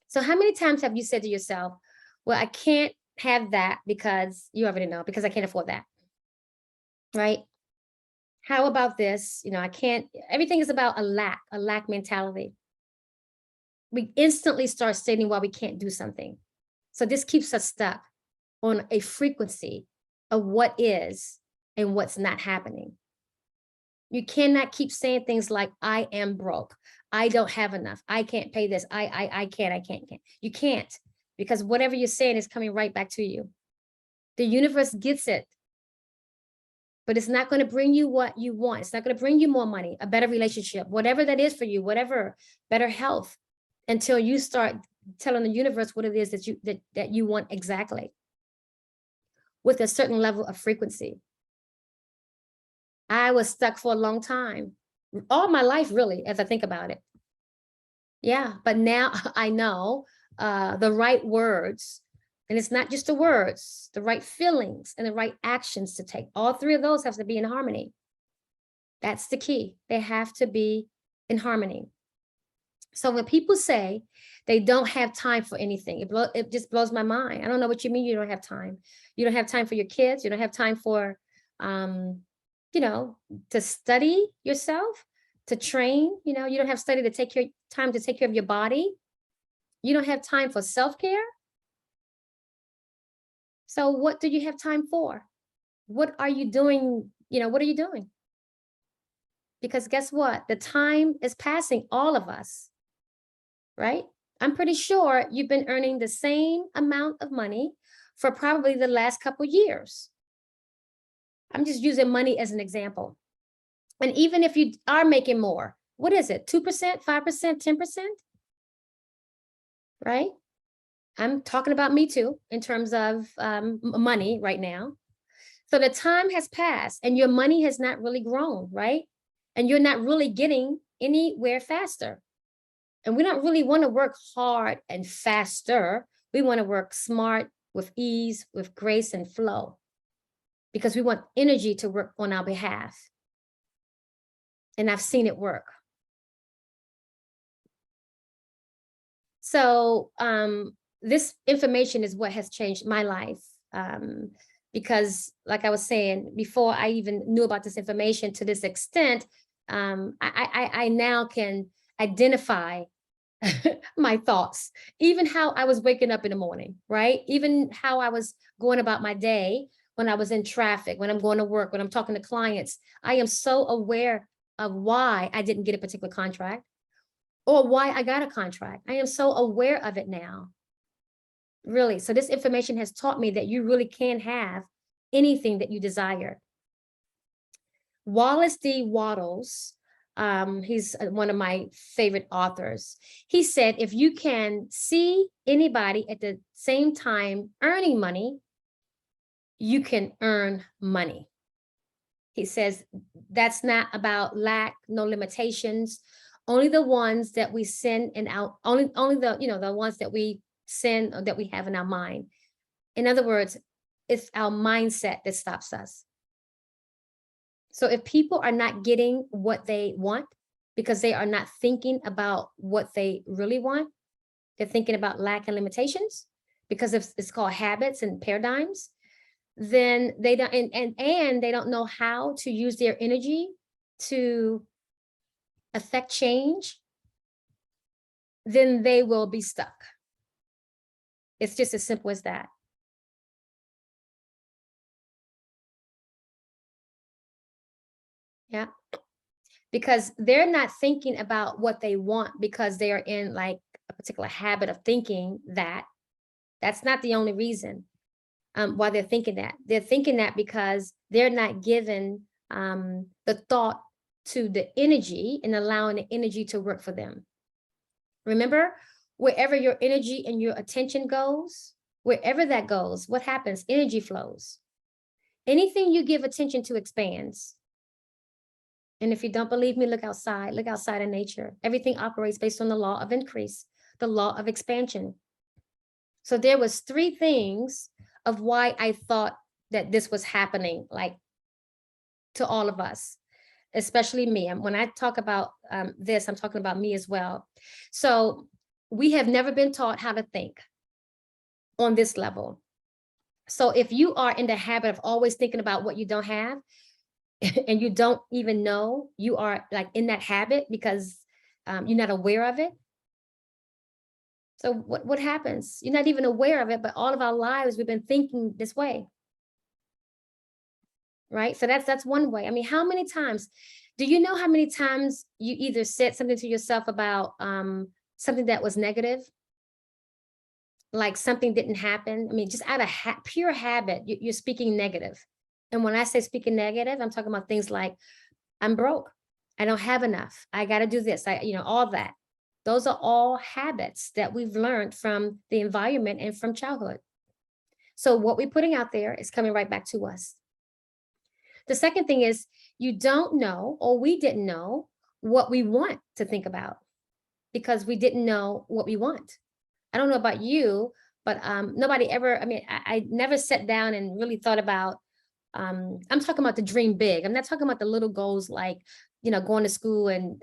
So how many times have you said to yourself, well, I can't have that because you already know, because I can't afford that, right? How about this? I can't, everything is about a lack mentality. We instantly start stating why we can't do something. So this keeps us stuck on a frequency of what is and what's not happening. You cannot keep saying things like, I am broke. I don't have enough. I can't pay this. I can't. You can't, because whatever you're saying is coming right back to you. The universe gets it, but it's not going to bring you what you want. It's not going to bring you more money, a better relationship, whatever that is for you, whatever, better health, until you start telling the universe what it is that you want exactly with a certain level of frequency. I was stuck for a long time, all my life, really, as I think about it. Yeah, but now I know the right words, and it's not just the words, the right feelings and the right actions to take. All three of those have to be in harmony. That's the key. They have to be in harmony. So when people say they don't have time for anything, it just blows my mind. I don't know what you mean you don't have time. You don't have time for your kids. You don't have time for, to study yourself, to train. You don't have time to take care of your body. You don't have time for self-care. So what do you have time for? What are you doing? What are you doing? Because guess what? The time is passing, all of us, right? I'm pretty sure you've been earning the same amount of money for probably the last couple years. I'm just using money as an example. And even if you are making more, What is it? 2%, 5%, 10%? Right? I'm talking about me too, in terms of money right now. So the time has passed and your money has not really grown, right? And you're not really getting anywhere faster. And we don't really want to work hard and faster. We want to work smart, with ease, with grace and flow, because we want energy to work on our behalf. And I've seen it work. So this information is what has changed my life. Because like I was saying, before I even knew about this information to this extent, I now can identify my thoughts, even how I was waking up in the morning, right? Even how I was going about my day when I was in traffic, when I'm going to work, when I'm talking to clients. I am so aware of why I didn't get a particular contract or why I got a contract. I am so aware of it now. Really. So this information has taught me that you really can have anything that you desire. Wallace D. Wattles, he's one of my favorite authors. He said, if you can see anybody at the same time earning money, you can earn money. He says, that's not about lack, no limitations, only the ones that we send and out, only the, the ones that we send or that we have in our mind. In other words, it's our mindset that stops us. So if people are not getting what they want because they are not thinking about what they really want, they're thinking about lack and limitations because it's called habits and paradigms, then they don't, and they don't know how to use their energy to affect change, then they will be stuck. It's just as simple as that. Yeah. Because they're not thinking about what they want because they are in like a particular habit of thinking that. That's not the only reason why they're thinking that. They're thinking that because they're not given the thought to the energy and allowing the energy to work for them. Remember, wherever your energy and your attention goes, wherever that goes, what happens? Energy flows. Anything you give attention to expands. And if you don't believe me, look outside in nature. Everything operates based on the law of increase, the law of expansion. So there was 3 things of why I thought that this was happening, like to all of us, especially me. And when I talk about this, I'm talking about me as well. So we have never been taught how to think on this level. So if you are in the habit of always thinking about what you don't have, and you don't even know you are like in that habit because you're not aware of it. So what happens? You're not even aware of it, but all of our lives we've been thinking this way. Right? So that's one way. I mean, how many times, do you know how many times you either said something to yourself about something that was negative? Like something didn't happen. I mean, just out of pure habit, you're speaking negative. And when I say speaking negative, I'm talking about things like, I'm broke. I don't have enough. I got to do this. All that. Those are all habits that we've learned from the environment and from childhood. So what we're putting out there is coming right back to us. The second thing is you don't know, or we didn't know what we want to think about because we didn't know what we want. I don't know about you, but nobody ever, I never sat down and really thought about, I'm talking about the dream big. I'm not talking about the little goals like, going to school and,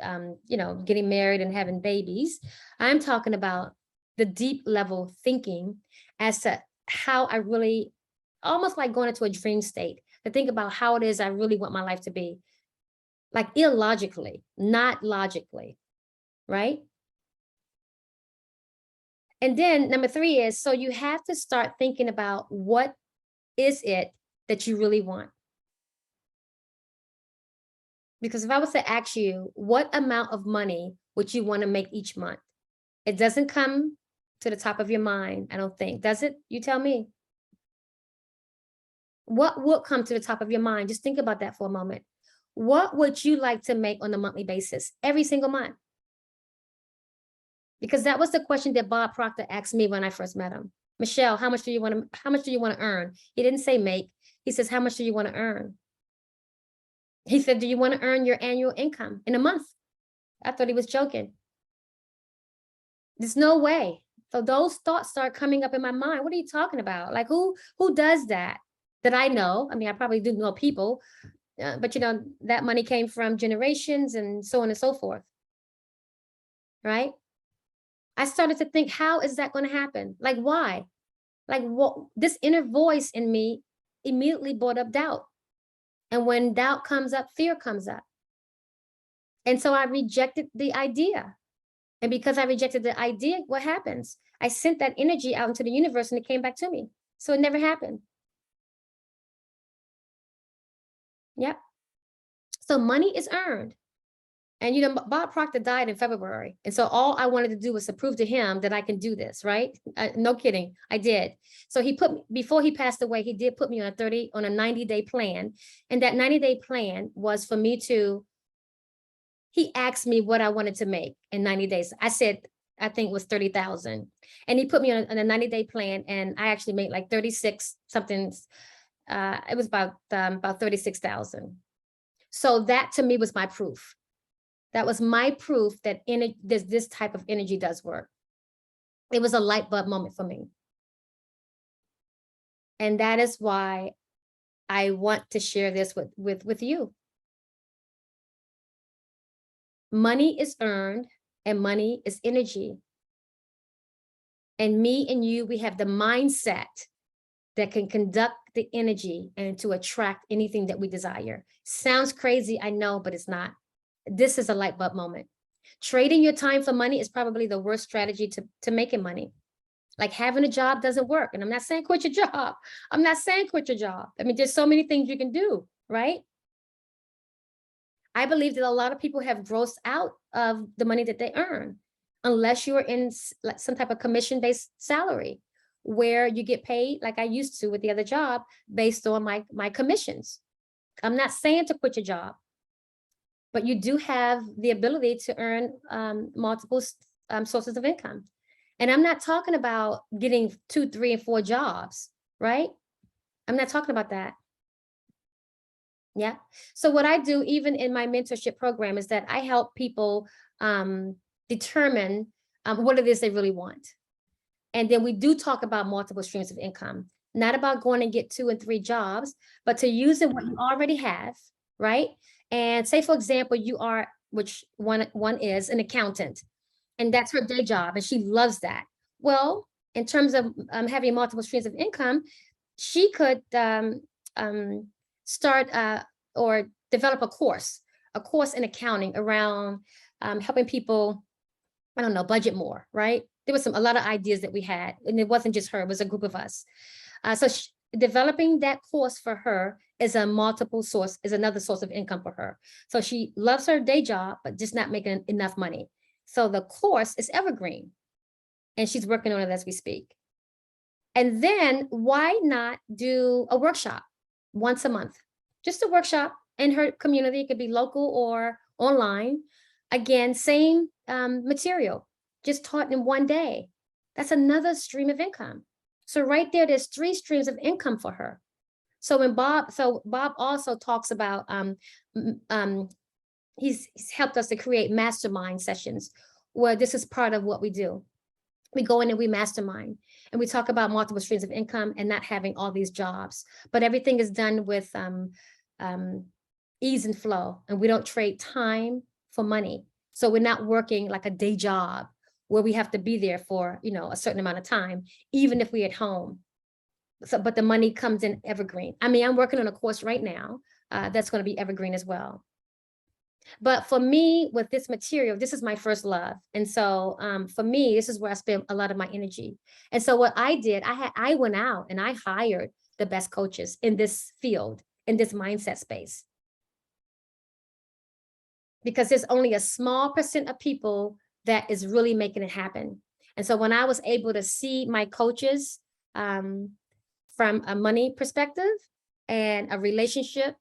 getting married and having babies. I'm talking about the deep level thinking as to how I really, almost like going into a dream state, to think about how it is I really want my life to be. Like illogically, not logically, right? And then number 3 is, so you have to start thinking about what is it that you really want. Because if I was to ask you, what amount of money would you want to make each month? It doesn't come to the top of your mind, I don't think. Does it? You tell me. What will come to the top of your mind? Just think about that for a moment. What would you like to make on a monthly basis every single month? Because that was the question that Bob Proctor asked me when I first met him. Michelle, how much do you want to earn? He didn't say make. He says, how much do you want to earn? He said, do you want to earn your annual income in a month? I thought he was joking. There's no way. So those thoughts start coming up in my mind. What are you talking about? Like who does that? That I know. I mean, I probably do know people, but you know, that money came from generations and so on and so forth. Right? I started to think, how is that going to happen? Like, why? Like what? This inner voice in me immediately brought up doubt. And when doubt comes up, fear comes up. And so I rejected the idea. And because I rejected the idea, what happens? I sent that energy out into the universe and it came back to me. So it never happened. Yep. So money is earned. And, you know, Bob Proctor died in February. And so all I wanted to do was to prove to him that I can do this, right? No kidding. I did. So he put me, before he passed away, he did put me on a 90-day plan. And that 90-day plan was for me to, he asked me what I wanted to make in 90 days. I said, I think it was 30,000. And he put me on a 90-day plan. And I actually made like 36 something. It was about 36,000. So that to me was my proof. That was my proof that this type of energy does work. It was a light bulb moment for me. And that is why I want to share this with you. Money is earned and money is energy. And me and you, we have the mindset that can conduct the energy and to attract anything that we desire. Sounds crazy, I know, but it's not. This is a light bulb moment. Trading your time for money is probably the worst strategy to making money. Like having a job doesn't work. And I'm not saying quit your job. I'm not saying quit your job. I mean, there's so many things you can do, right? I believe that a lot of people have grossed out of the money that they earn, unless you're in like some type of commission-based salary where you get paid like I used to with the other job based on my commissions. I'm not saying to quit your job, but you do have the ability to earn multiple sources of income. And I'm not talking about getting 2, 3, and 4 jobs, right? I'm not talking about that. Yeah. So what I do, even in my mentorship program, is that I help people determine what it is they really want. And then we do talk about multiple streams of income, not about going and get 2 and 3 jobs, but to use it what you already have, right? And say, for example, you are, which one is an accountant, and that's her day job, and she loves that. Well, in terms of having multiple streams of income, she could start or develop a course in accounting around helping people, I don't know, budget more, right? There was a lot of ideas that we had, and it wasn't just her, it was a group of us. So developing that course for her is another source of income for her. So she loves her day job, but just not making enough money. So the course is evergreen, and she's working on it as we speak. And then why not do a workshop once a month? Just a workshop in her community. It could be local or online. Again, same material, just taught in one day. That's another stream of income. So right there's 3 streams of income for her. So Bob also talks about, he's helped us to create mastermind sessions where this is part of what we do. We go in and we mastermind, and we talk about multiple streams of income and not having all these jobs, but everything is done with ease and flow, and we don't trade time for money. So we're not working like a day job where we have to be there for, you know, a certain amount of time, even if we're at home. So, but the money comes in evergreen. I mean, I'm working on a course right now that's going to be evergreen as well. But for me, with this material, this is my first love. And so for me, this is where I spend a lot of my energy. And so what I did, I went out and I hired the best coaches in this field, in this mindset space. Because there's only a small % of people that is really making it happen. And so when I was able to see my coaches from a money perspective and a relationship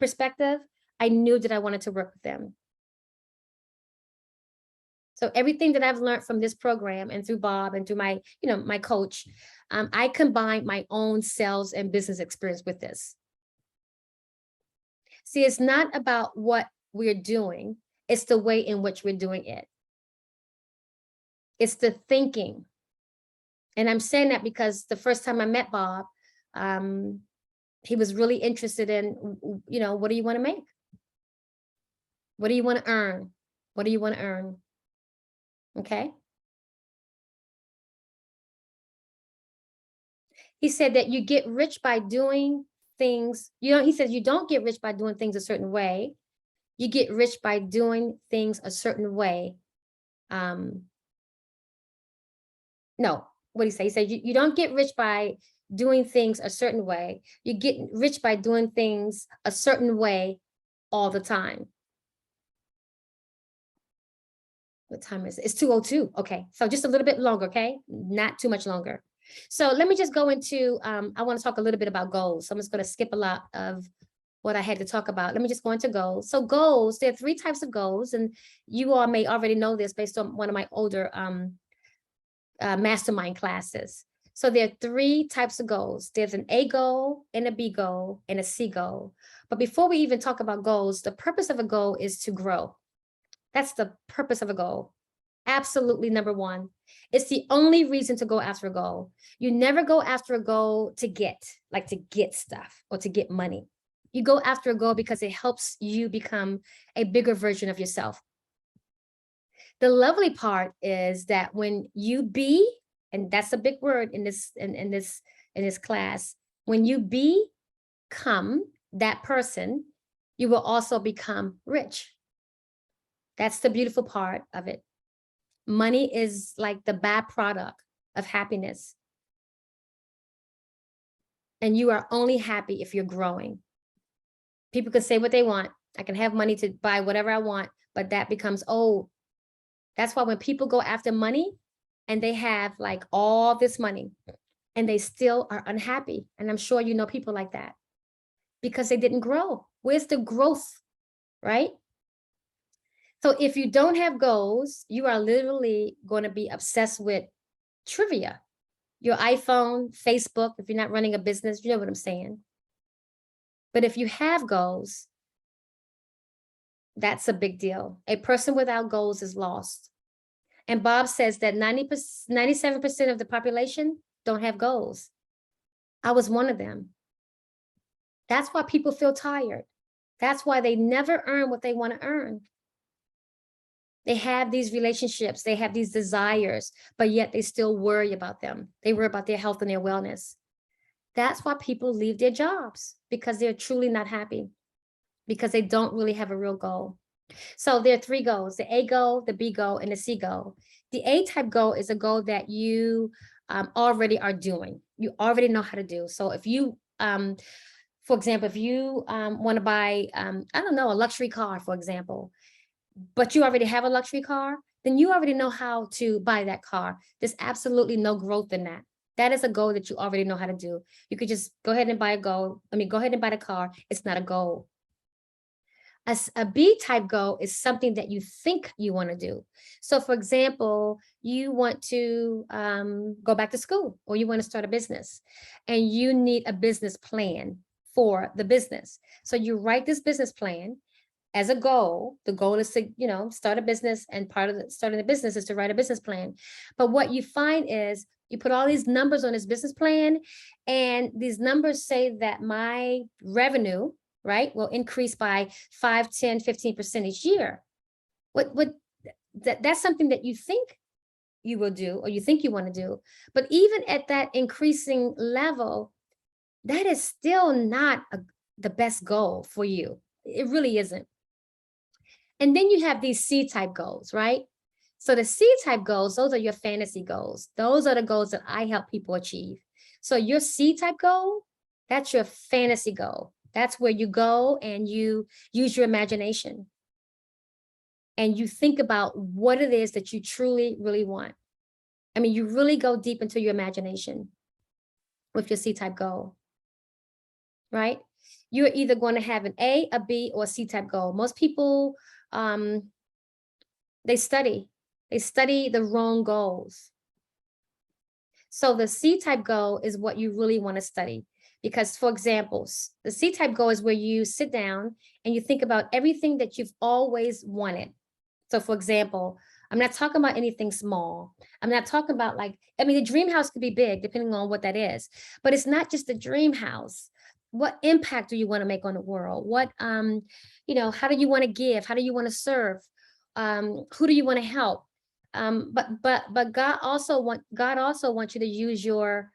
perspective, I knew that I wanted to work with them. So everything that I've learned from this program and through Bob and through my, my coach, I combined my own sales and business experience with this. See, it's not about what we're doing, it's the way in which we're doing it. It's the thinking. And I'm saying that because the first time I met Bob, he was really interested in, what do you want to make? What do you want to earn? What do you want to earn? Okay. He said that you get rich by doing things, he says you don't get rich by doing things a certain way. You get rich by doing things a certain way. No, what did he say? He said you don't get rich by doing things a certain way. You get rich by doing things a certain way all the time. What time is it? It's 2:02. Okay, so just a little bit longer, okay? Not too much longer. So let me just go into, I want to talk a little bit about goals. So I'm just going to skip a lot of what I had to talk about. Let me just go into goals. So goals, there are 3 types of goals, and you all may already know this based on one of my older mastermind classes. So there are 3 types of goals. There's an A goal, and a B goal, and a C goal. But before we even talk about goals, the purpose of a goal is to grow. That's the purpose of a goal. Absolutely number 1. It's the only reason to go after a goal. You never go after a goal to get stuff or to get money. You go after a goal because it helps you become a bigger version of yourself. The lovely part is that when you be, and that's a big word in this class, when you become that person, you will also become rich. That's the beautiful part of it. Money is like the byproduct of happiness. And you are only happy if you're growing. People can say what they want. I can have money to buy whatever I want, but that becomes old. That's why when people go after money and they have like all this money and they still are unhappy. And I'm sure you know people like that because they didn't grow. Where's the growth, right? So if you don't have goals, you are literally going to be obsessed with trivia. Your iPhone, Facebook, if you're not running a business, you know what I'm saying. But if you have goals, that's a big deal. A person without goals is lost. And Bob says that 97% of the population don't have goals. I was one of them. That's why people feel tired. That's why they never earn what they want to earn. They have these relationships, they have these desires, but yet they still worry about them. They worry about their health and their wellness. That's why people leave their jobs, because they're truly not happy, because they don't really have a real goal. So there are 3 goals: the A goal, the B goal, and the C goal. The A type goal is a goal that you already are doing. You already know how to do. So if you, for example, if you want to buy, I don't know, a luxury car, for example, but you already have a luxury car, then you already know how to buy that car. There's absolutely no growth in that. That is a goal that you already know how to do. You could just go ahead and buy go ahead and buy the car. It's not a goal. A B type goal is something that you think you want to do. So for example, you want to go back to school, or you want to start a business, and you need a business plan for the business. So you write this business plan as a goal. The goal is to, start a business, and part of starting the business is to write a business plan. But what you find is you put all these numbers on this business plan, and these numbers say that my revenue, right, will increase by 5, 10, 15% each year. That's something that you think you will do, or you think you want to do. But even at that increasing level, that is still not the best goal for you. It really isn't. And then you have these C-type goals, right? So the C-type goals, those are your fantasy goals. Those are the goals that I help people achieve. So your C-type goal, that's your fantasy goal. That's where you go and you use your imagination. And you think about what it is that you truly, really want. I mean, you really go deep into your imagination with your C-type goal, right? you're either going to have an A, a B, or a C type goal. Most people, they study the wrong goals. So the C type goal is what you really want to study. Because, for example, the C type goal is where you sit down and you think about everything that you've always wanted. So, for example, I'm not talking about anything small. I'm not talking about like, I mean, the dream house could be big depending on what that is, but it's not just the dream house. What impact do you want to make on the world? What, you know, how do you want to give? How do you want to serve? Who do you want to help? But God also wants you to use your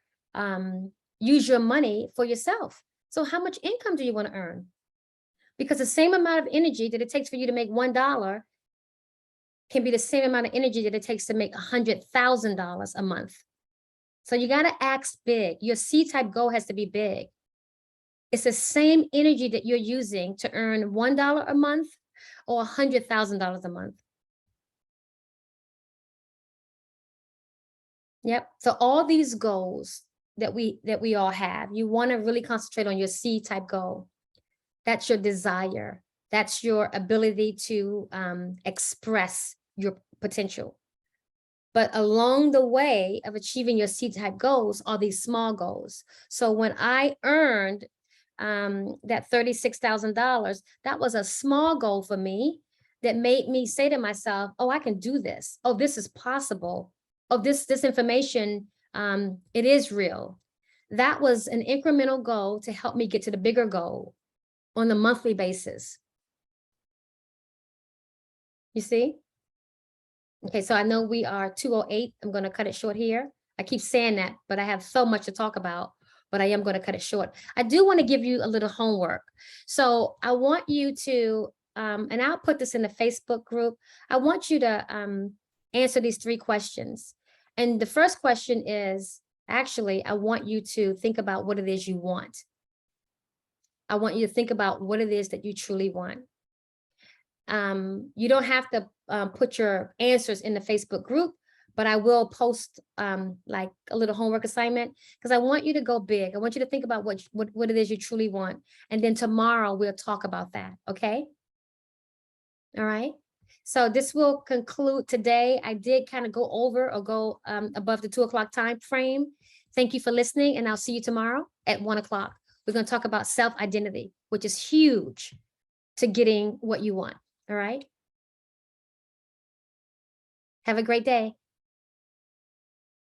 money for yourself. So how much income do you want to earn? Because the same amount of energy that it takes for you to make $1 can be the same amount of energy that it takes to make $100,000 a month. So you got to act big. Your C-type goal has to be big. It's the same energy that you're using to earn $1 a month or $100,000 a month. Yep. So all these goals that we all have, you want to really concentrate on your C-type goal. That's your desire. That's your ability to express your potential. But along the way of achieving your C-type goals are these small goals. So when I earned that $36,000, that was a small goal for me that made me say to myself, oh, I can do this. Oh, this is possible. Oh, this information, it is real. That was an incremental goal to help me get to the bigger goal on a monthly basis. You see? Okay, so I know we are 2:08. I'm going to cut it short here. I keep saying that, but I have so much to talk about, but I am going to cut it short. I do want to give you a little homework. So I want you to, and I'll put this in the Facebook group. I want you to answer these 3 questions. And the first question is, actually, I want you to think about what it is you want. I want you to think about what it is that you truly want. You don't have to put your answers in the Facebook group, but I will post like a little homework assignment because I want you to go big. I want you to think about what it is you truly want. And then tomorrow we'll talk about that. Okay. All right. So this will conclude today. I did kind of go over or go above the 2 o'clock time frame. Thank you for listening, and I'll see you tomorrow at 1 o'clock. We're going to talk about self-identity, which is huge to getting what you want. All right. Have a great day.